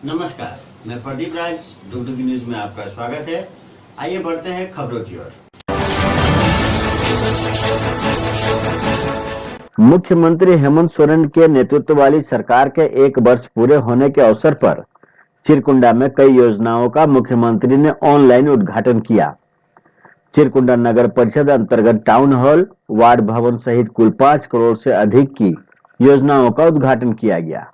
नमस्कार, मैं प्रदीप राज, डुगडुगी न्यूज में आपका स्वागत है। आइए बढ़ते हैं खबरों की ओर। मुख्यमंत्री हेमंत सोरेन के नेतृत्व वाली सरकार के 1 वर्ष पूरे होने के अवसर पर चिरकुंडा में कई योजनाओं का मुख्यमंत्री ने ऑनलाइन उद्घाटन किया। चिरकुंडा नगर परिषद अंतर्गत टाउन हॉल, वार्ड भवन सहित कुल 5 करोड़ से अधिक की योजनाओं का उद्घाटन किया गया।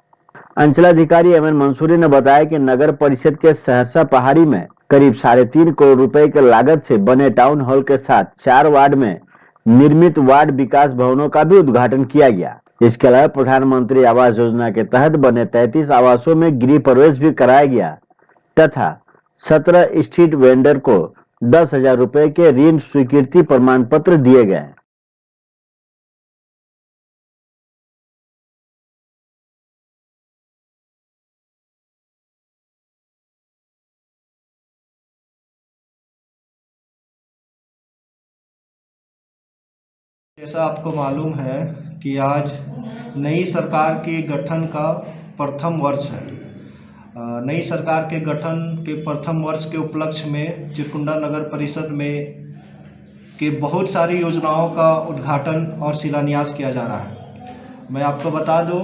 अंचलाधिकारी एमएन मंसूरी ने बताया कि नगर परिषद के सहरसा पहाड़ी में करीब 3.5 करोड़ रुपए के लागत से बने टाउन हॉल के साथ 4 वार्ड में निर्मित वार्ड विकास भवनों का भी उद्घाटन किया गया। इसके अलावा प्रधानमंत्री आवास योजना के तहत बने 33 आवासों में गृह प्रवेश भी कराया गया तथा 17 स्ट्रीट वेंडर को 10,000 रुपए के ऋण स्वीकृति प्रमाण पत्र दिए गए। जैसा आपको मालूम है कि आज नई सरकार के गठन का प्रथम वर्ष है। नई सरकार के गठन के प्रथम वर्ष के उपलक्ष्य में चिरकुंडा नगर परिषद में के बहुत सारी योजनाओं का उद्घाटन और शिलान्यास किया जा रहा है। मैं आपको बता दूं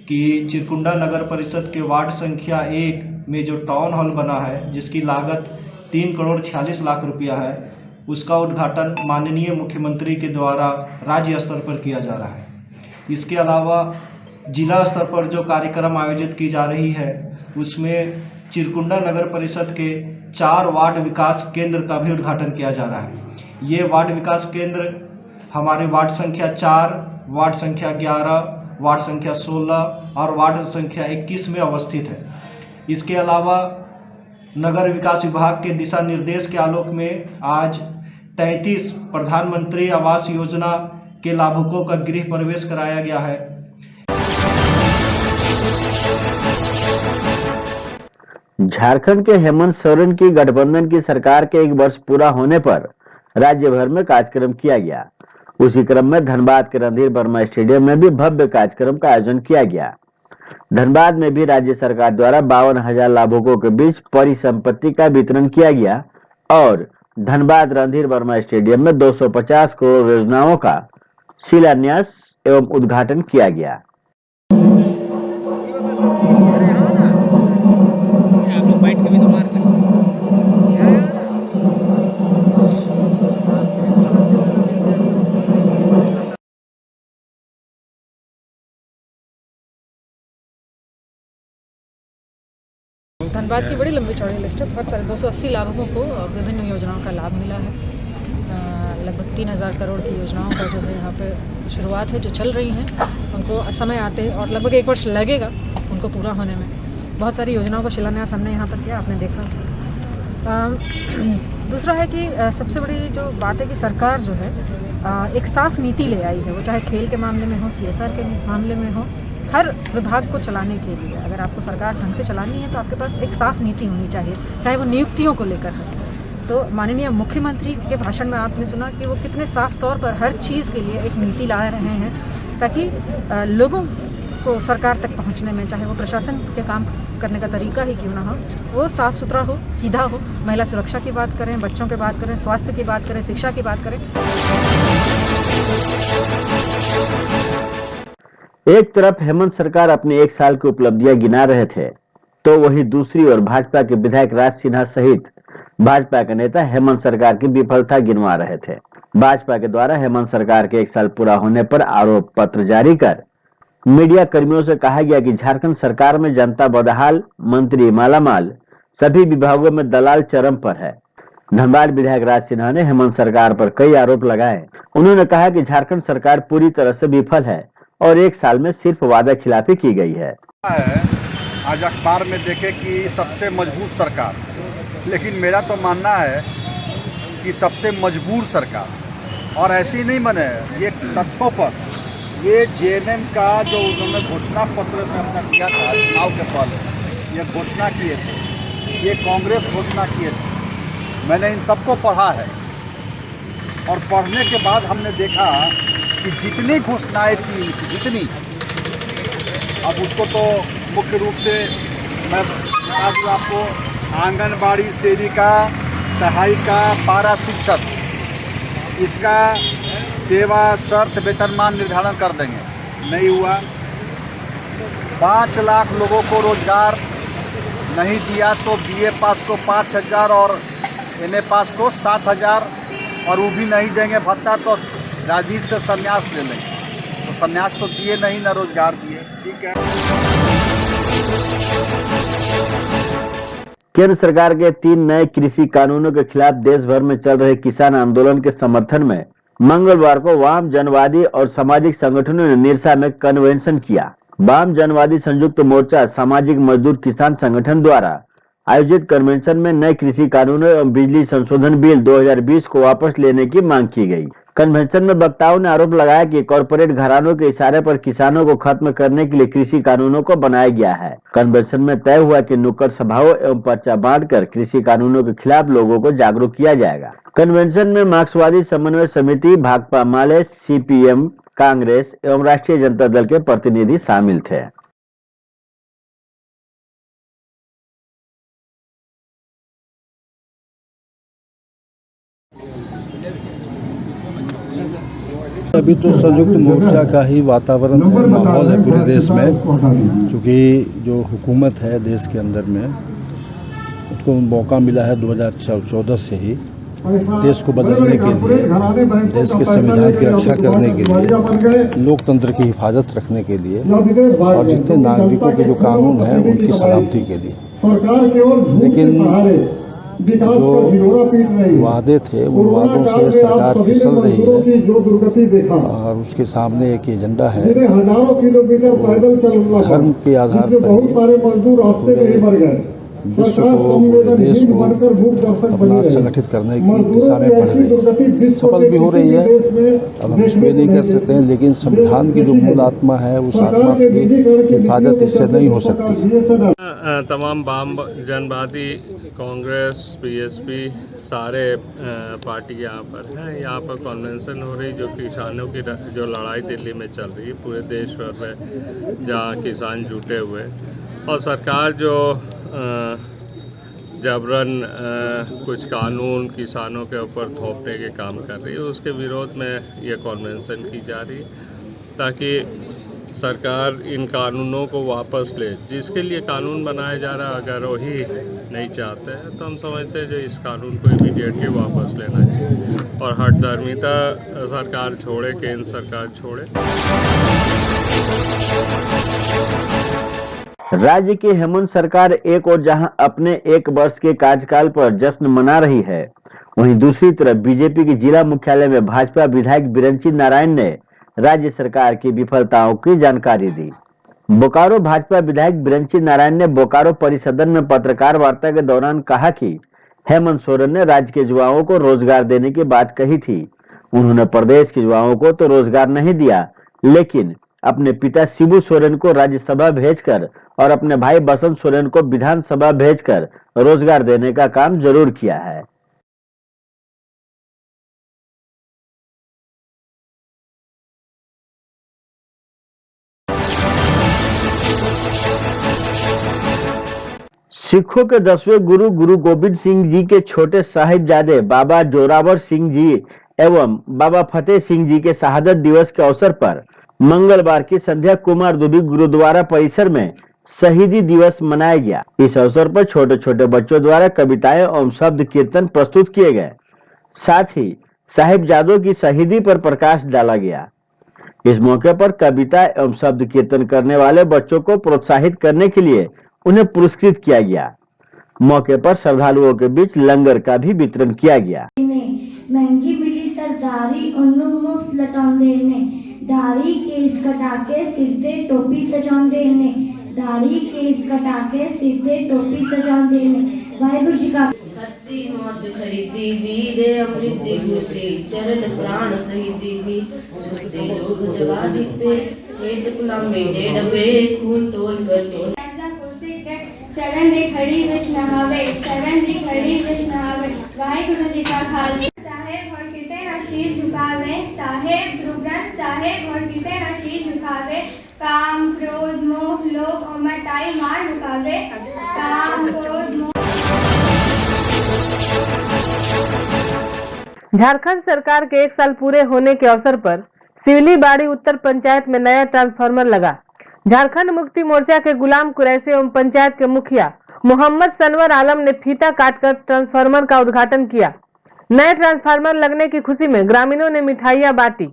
कि चिरकुंडा नगर परिषद के वार्ड संख्या 1 में जो टाउन हॉल बना है, जिसकी लागत 3 करोड़ 46 लाख रुपया है, उसका उद्घाटन माननीय मुख्यमंत्री के द्वारा राज्य स्तर पर किया जा रहा है। इसके अलावा जिला स्तर पर जो कार्यक्रम आयोजित की जा रही है, उसमें चिरकुंडा नगर परिषद के 4 वार्ड विकास केंद्र का भी उद्घाटन किया जा रहा है। ये वार्ड विकास केंद्र हमारे वार्ड संख्या 4, वार्ड संख्या 11, वार्ड संख्या 16 और वार्ड संख्या 21 में अवस्थित है। इसके अलावा नगर विकास विभाग के दिशा निर्देश के आलोक में आज 33 प्रधानमंत्री आवास योजना के लाभुकों का गृह प्रवेश कराया गया है। झारखंड के हेमंत सोरेन की गठबंधन की सरकार के 1 वर्ष पूरा होने पर राज्य भर में कार्यक्रम किया गया। उसी क्रम में धनबाद के रणधीर वर्मा स्टेडियम में भी भव्य कार्यक्रम का आयोजन किया गया। धनबाद में भी राज्य सरकार द्वारा 52,000 लाभुकों के बीच परिसंपत्ति का वितरण किया गया और धनबाद रणधीर वर्मा स्टेडियम में 250 करोड़ योजनाओं का शिलान्यास एवं उद्घाटन किया गया। धनबाद की बड़ी लंबी चौड़ी लिस्ट है। बहुत सारे 280 लाभुकों को विभिन्न योजनाओं का लाभ मिला है। लगभग 3,000 करोड़ की योजनाओं का जो है यहाँ पे शुरुआत है, जो चल रही हैं, उनको समय आते और लगभग 1 वर्ष लगेगा उनको पूरा होने में। बहुत सारी योजनाओं का शिलान्यास हमने यहाँ पर किया, आपने देखा उसमें। दूसरा है कि सबसे बड़ी जो बात है कि सरकार जो है एक साफ नीति ले आई है, वो चाहे खेल के मामले में हो, CSR के मामले में हो, हर विभाग को चलाने के लिए अगर आपको सरकार ढंग से चलानी है तो आपके पास एक साफ नीति होनी चाहिए, चाहे वो नियुक्तियों को लेकर है। तो माननीय मुख्यमंत्री के भाषण में आपने सुना कि वो कितने साफ तौर पर हर चीज़ के लिए एक नीति ला रहे हैं ताकि लोगों को सरकार तक पहुंचने में, चाहे वो प्रशासन के काम करने का तरीका ही क्यों ना हो, वो साफ़ सुथरा हो, सीधा हो। महिला सुरक्षा की बात करें, बच्चों की बात करें, स्वास्थ्य की बात करें, शिक्षा की बात करें। एक तरफ हेमंत सरकार अपनी 1 साल की उपलब्धियां गिना रहे थे, तो वहीं दूसरी ओर भाजपा के विधायक राज सिन्हा सहित भाजपा के नेता हेमंत सरकार की विफलता गिनवा रहे थे। भाजपा के द्वारा हेमंत सरकार के 1 साल पूरा होने पर आरोप पत्र जारी कर मीडिया कर्मियों से कहा गया कि झारखंड सरकार में जनता बदहाल, मंत्री मालामाल, सभी विभागों में दलाल चरम पर है। धनबाद विधायक राज सिन्हा ने हेमंत सरकार पर कई आरोप लगाए। उन्होंने कहा कि झारखंड सरकार पूरी तरह से विफल है और 1 साल में सिर्फ वादा खिलाफी की गई है। आज अखबार में देखे कि सबसे मजबूत सरकार, लेकिन मेरा तो मानना है कि सबसे मजबूर सरकार, और ऐसे ही नहीं बने ये तथ्यों पर। ये JNM का जो उन्होंने घोषणा पत्र से अपना किया था चुनाव के पहले, ये घोषणा किए थे, ये कांग्रेस घोषणा किए थे, मैंने इन सबको पढ़ा है और पढ़ने के बाद हमने देखा कि जितनी घोषणाएं थी, जितनी, अब उसको तो मुख्य रूप से मैं आज जो आपको आंगनबाड़ी सेविका, सहायिका, पारा शिक्षक, इसका सेवा शर्त वेतनमान निर्धारण कर देंगे। नहीं हुआ। 5 लाख लोगों को रोजगार नहीं दिया तो बीए पास को 5,000 और एमए पास को 7,000 और वो भी नहीं देंगे भत्ता तो राजनीति से संन्यास ले लेंगे। तो संन्यास तो दिए नहीं, ना रोजगार दिए। ठीक है। केंद्र सरकार के 3 नए कृषि कानूनों के खिलाफ देश भर में चल रहे किसान आंदोलन के समर्थन में मंगलवार को वाम जनवादी और सामाजिक संगठनों ने निरसा में कन्वेंशन किया। वाम जनवादी संयुक्त मोर्चा सामाजिक मजदूर किसान संगठन द्वारा आयोजित कन्वेंशन में नए कृषि कानूनों एवं बिजली संशोधन बिल 2020 को वापस लेने की मांग की गई। कन्वेंशन में वक्ताओं ने आरोप लगाया कि कॉरपोरेट घरानों के इशारे पर किसानों को खत्म करने के लिए कृषि कानूनों को बनाया गया है। कन्वेंशन में तय हुआ कि नुक्कड़ सभाओं एवं पर्चा बांटकर कृषि कानूनों के खिलाफ लोगों को जागरूक किया जाएगा। कन्वेंशन में मार्क्सवादी समन्वय समिति, भाकपा माले, सीपीएम, कांग्रेस एवं राष्ट्रीय जनता दल के प्रतिनिधि शामिल थे। अभी तो संयुक्त मोर्चा का ही वातावरण है, माहौल है पूरे देश में, क्योंकि जो हुकूमत है देश के अंदर में उसको मौका मिला है 2014 से ही देश को बदलने के लिए, देश के संविधान की रक्षा करने के लिए, लोकतंत्र की हिफाजत रखने के लिए और जितने नागरिकों के जो कानून हैं उनकी सलामती के लिए। लेकिन जो वादे थे वो वादों से सरकार फिसल रही है और उसके सामने एक एजेंडा है, धर्म के आधार पर ही विश्व को, पूरे देश को अपना संगठित करने की दिशा में बढ़ रही है। सफल भी हो रही है, अब हम इसको नहीं कर सकते हैं, लेकिन संविधान की जो मूल आत्मा है उस आत्मा की हिफाजत इससे नहीं हो सकती। तमाम वाम जनवादी, कांग्रेस, बीएसपी सारे पार्टी यहाँ पर हैं। यहाँ पर कन्वेंशन हो रही जो किसानों की जो लड़ाई दिल्ली में चल रही है पूरे देश भर में, जहाँ किसान जुटे हुए और सरकार जो जबरन कुछ कानून किसानों के ऊपर थोपने के काम कर रही है, उसके विरोध में ये कन्वेंशन की जा रही है ताकि सरकार इन कानूनों को वापस ले। जिसके लिए कानून बनाया जा रहा है अगर वही नहीं चाहते हैं तो हम समझते हैं जो इस कानून को इमीडिएटली वापस लेना चाहिए और हठधर्मिता सरकार छोड़े, केंद्र सरकार छोड़े। राज्य की हेमंत सरकार एक और जहां अपने 1 वर्ष के कार्यकाल पर जश्न मना रही है, वहीं दूसरी तरफ बीजेपी के जिला मुख्यालय में भाजपा विधायक बिरंची नारायण ने राज्य सरकार की विफलताओं की जानकारी दी। बोकारो भाजपा विधायक बिरंची नारायण ने बोकारो परिसदन में पत्रकार वार्ता के दौरान कहा कि हेमंत सोरेन ने राज्य के युवाओं को रोजगार देने की बात कही थी। उन्होंने प्रदेश के युवाओं को तो रोजगार नहीं दिया, लेकिन अपने पिता शिबू सोरेन को राज्यसभा भेजकर और अपने भाई बसंत सोरेन को विधानसभा भेजकर रोजगार देने का काम जरूर किया है। सिखों के 10वें गुरु गुरु गोबिंद सिंह जी के छोटे साहिबजादे बाबा जोरावर सिंह जी एवं बाबा फतेह सिंह जी के शहादत दिवस के अवसर पर मंगलवार की संध्या कुमार दुबी गुरुद्वारा परिसर में शहीदी दिवस मनाया गया। इस अवसर पर छोटे छोटे बच्चों द्वारा कविताएं एवं शब्द कीर्तन प्रस्तुत किए गए। साथ ही साहिबजादों की शहीदी पर प्रकाश डाला गया। इस मौके पर कविता एवं शब्द कीर्तन करने वाले बच्चों को प्रोत्साहित करने के लिए उन्हें पुरस्कृत किया गया। मौके पर श्रद्धालुओं के बीच लंगर का भी वितरण किया गया। महंगी मिली सरदारी उन्नू मुफ्त लटाउंदे ने, दाढ़ी केस कटा के सिर ते टोपी सजाउंदे ने, दाढ़ी केस कटा के सिर ते टोपी सजाउंदे ने। वाहिगुरु जी का हत्ती मौत खरीदी वीर अमृत गुरती चरण प्राण शहीदी भी सुनते लोग जगा देते हेट गुलामे ने डबे खून टोल कर टोल शरण दी खड़ी विच नहावे, शरण दी खड़ी विच नहावे। वाहिगुरु जी का खालसा साहेब और किते ना शीश झुकावे, साहेब गुरु ग्रंथ साहेब और किते ना शीश झुकावे। काम क्रोध मोह लोभ अमरताई मार मुकावे काम क्रोध मोह। झारखंड सरकार के 1 साल पूरे होने के अवसर पर सिवलीबाड़ी उत्तर पंचायत में नया ट्रांसफार्मर लगा। झारखंड मुक्ति मोर्चा के गुलाम कुरैशी एवं पंचायत के मुखिया मोहम्मद सनवर आलम ने फीता काटकर ट्रांसफार्मर का उद्घाटन किया। नए ट्रांसफार्मर लगने की खुशी में ग्रामीणों ने मिठाइयां बांटी।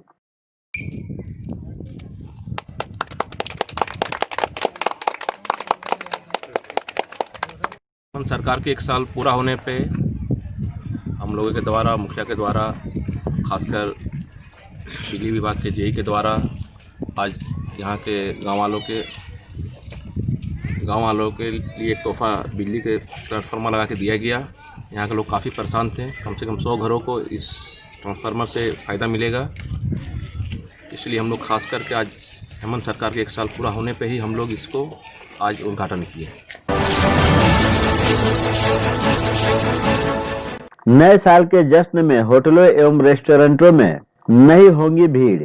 सरकार के 1 साल पूरा होने पे हम लोगों के द्वारा, मुखिया के द्वारा, खासकर बिजली विभाग के जेई के द्वारा आज यहाँ के गांव वालों के लिए एक तोहफा बिजली के ट्रांसफार्मर लगा के दिया गया। यहाँ के लोग काफ़ी परेशान थे। कम से कम 100 घरों को इस ट्रांसफार्मर से फ़ायदा मिलेगा। इसलिए हम लोग खास करके आज हेमंत सरकार के 1 साल पूरा होने पे ही हम लोग इसको आज उद्घाटन किए। नए साल के जश्न में होटलों एवं रेस्टोरेंटों में नहीं होंगी भीड़,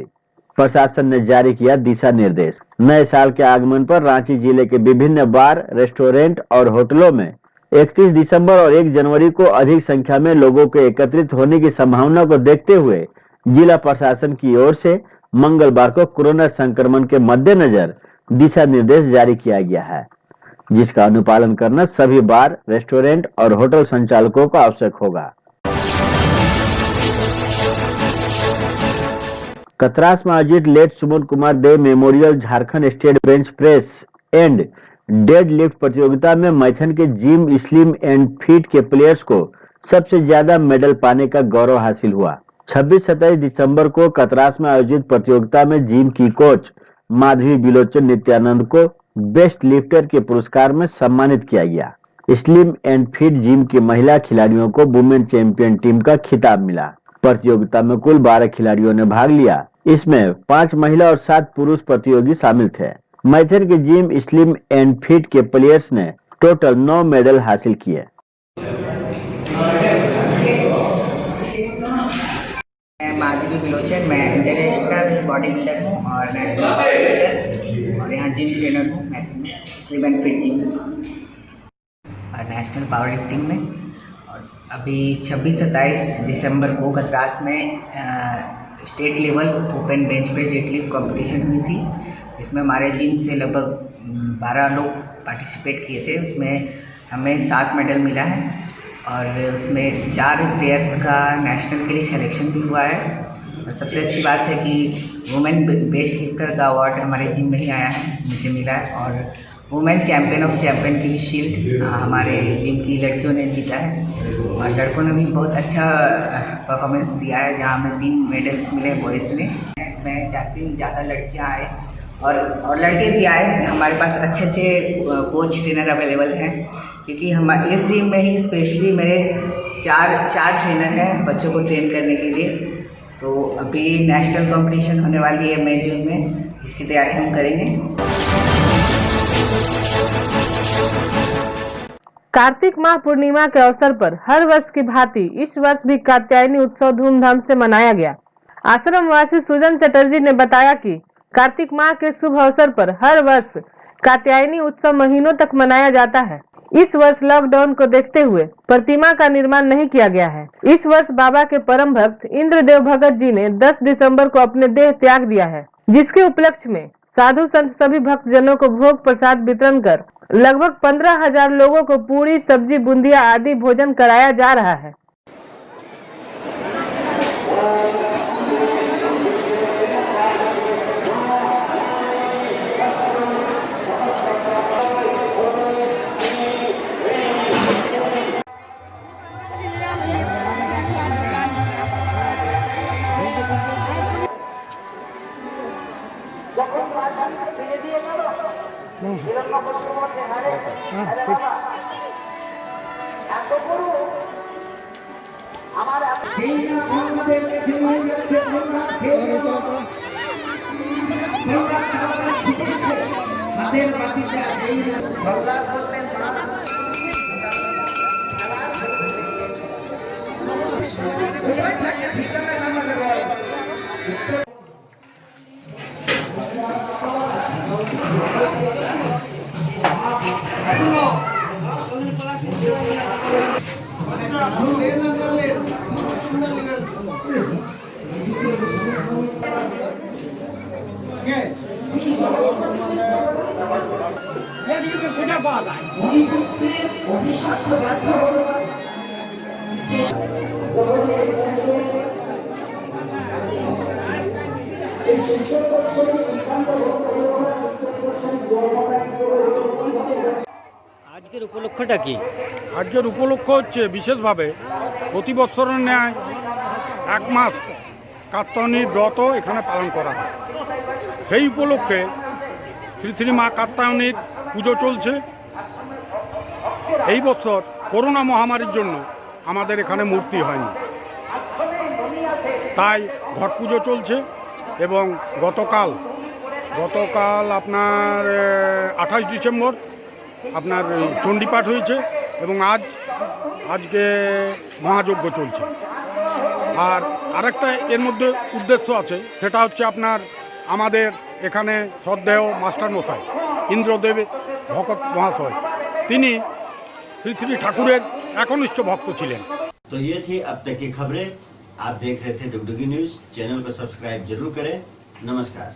प्रशासन ने जारी किया दिशा निर्देश। नए साल के आगमन पर रांची जिले के विभिन्न बार, रेस्टोरेंट और होटलों में 31 दिसंबर और 1 जनवरी को अधिक संख्या में लोगों के एकत्रित होने की संभावना को देखते हुए जिला प्रशासन की ओर से मंगलवार को कोरोना संक्रमण के मद्देनजर दिशा निर्देश जारी किया गया है, जिसका अनुपालन करना सभी बार, रेस्टोरेंट और होटल संचालकों को आवश्यक होगा। कतरास में आयोजित late Suman Kumar Dev memorial Jharkhand state bench press and dead lift प्रतियोगिता में मैथन के जिम, स्लिम एंड फिट के प्लेयर्स को सबसे ज्यादा मेडल पाने का गौरव हासिल हुआ। 26-27 दिसंबर को कतरास में आयोजित प्रतियोगिता में जिम की कोच माधवी बिलोचन नित्यानंद को बेस्ट लिफ्टर के पुरस्कार में सम्मानित किया गया। स्लिम एंड फिट जिम की महिला खिलाड़ियों को वुमेन चैंपियन टीम का खिताब मिला। प्रतियोगिता में कुल 12 खिलाड़ियों ने भाग लिया। इसमें 5 महिला और 7 पुरुष प्रतियोगी शामिल थे। मैथन के जिम, स्लिम एंड फिट के प्लेयर्स ने टोटल 9 मेडल हासिल किए। मैं माधवी बिलोचन, मैं इंटरनेशनल बॉडी बिल्डर हूँ और नेशनल बॉडी बिल्डर और यहाँ जिम ट्रेनर हूँ। मैं स्लिम एंड फिट जिम और नेशनल पावर लिफ्टिंग में। और अभी 26-27 दिसंबर को कतरास में state level open bench press deadlift competition हुई थी। इसमें हमारे जिम से लगभग 12 लोग पार्टिसिपेट किए थे। उसमें हमें 7 मेडल मिला है और उसमें 4 प्लेयर्स का नेशनल के लिए सिलेक्शन भी हुआ है। और सबसे अच्छी बात है कि वुमेन बेस्ट लिफ्टर का अवार्ड हमारे जिम में ही आया है, मुझे मिला है। और वुमेन चैम्पियन ऑफ चैम्पियन की भी शील्ड हमारे जिम की लड़कियों ने जीता है और लड़कों ने भी बहुत अच्छा परफॉर्मेंस दिया है, जहाँ हमें 3 मेडल्स मिले बॉयज़ ने। मैं चाहती हूँ ज़्यादा लड़कियाँ आए और लड़के भी आए। हमारे पास अच्छे कोच ट्रेनर अवेलेबल हैं, क्योंकि हम इस जिम में ही स्पेशली मेरे 4 ट्रेनर हैं बच्चों को ट्रेन करने के लिए। तो अभी नेशनल कंपटीशन होने वाली है मई जून में, जिसकी तैयारी हम करेंगे। कार्तिक माह पूर्णिमा के अवसर पर हर वर्ष की भांति इस वर्ष भी कात्यायनी उत्सव धूमधाम से मनाया गया। आश्रमवासी सुजन चटर्जी ने बताया कि कार्तिक माह के शुभ अवसर पर हर वर्ष कात्यायनी उत्सव महीनों तक मनाया जाता है। इस वर्ष लॉकडाउन को देखते हुए प्रतिमा का निर्माण नहीं किया गया है। इस वर्ष बाबा के परम भक्त इंद्रदेव भगत जी ने 10 दिसंबर को अपने देह त्याग दिया है, जिसके उपलक्ष्य में साधु संत सभी भक्तजनों को भोग प्रसाद वितरण कर लगभग 15,000 लोगों को पूरी, सब्जी, बूंदिया आदि भोजन कराया जा रहा है। আজকের উপলক্ষটা কি? আজকের উপলক্ষ হচ্ছে বিশেষভাবে প্রতি বছরের ন্যায় 1 মাস কাত্যায়নীর ব্রত এখানে পালন করা হয়। সেই উপলক্ষে শ্রী শ্রী মা কাত্যায়নীর পুজো চলছে। এই বছর করোনা মহামারীর জন্য আমাদের এখানে মূর্তি হয়নি, তাই ঘট পুজো চলছে। এবং গতকাল আপনার 28 ডিসেম্বর আপনার চণ্ডীপাঠ হয়েছে এবং আজকে মহাযজ্ঞ চলছে। আর আরেকটা এর মধ্যে উদ্দেশ্য আছে, সেটা হচ্ছে আপনার আমাদের এখানে শ্রদ্ধেয় মাস্টারমশাই ইন্দ্রদেব ভকত মহাশয়, তিনি শ্রী শ্রী ঠাকুরের একনিষ্ঠ ভক্ত ছিলেন। तो ये थी अब तक की खबरें। आप देख रहे थे डुगडुगी न्यूज। चैनल को सब्सक्राइब जरूर करें। नमस्कार।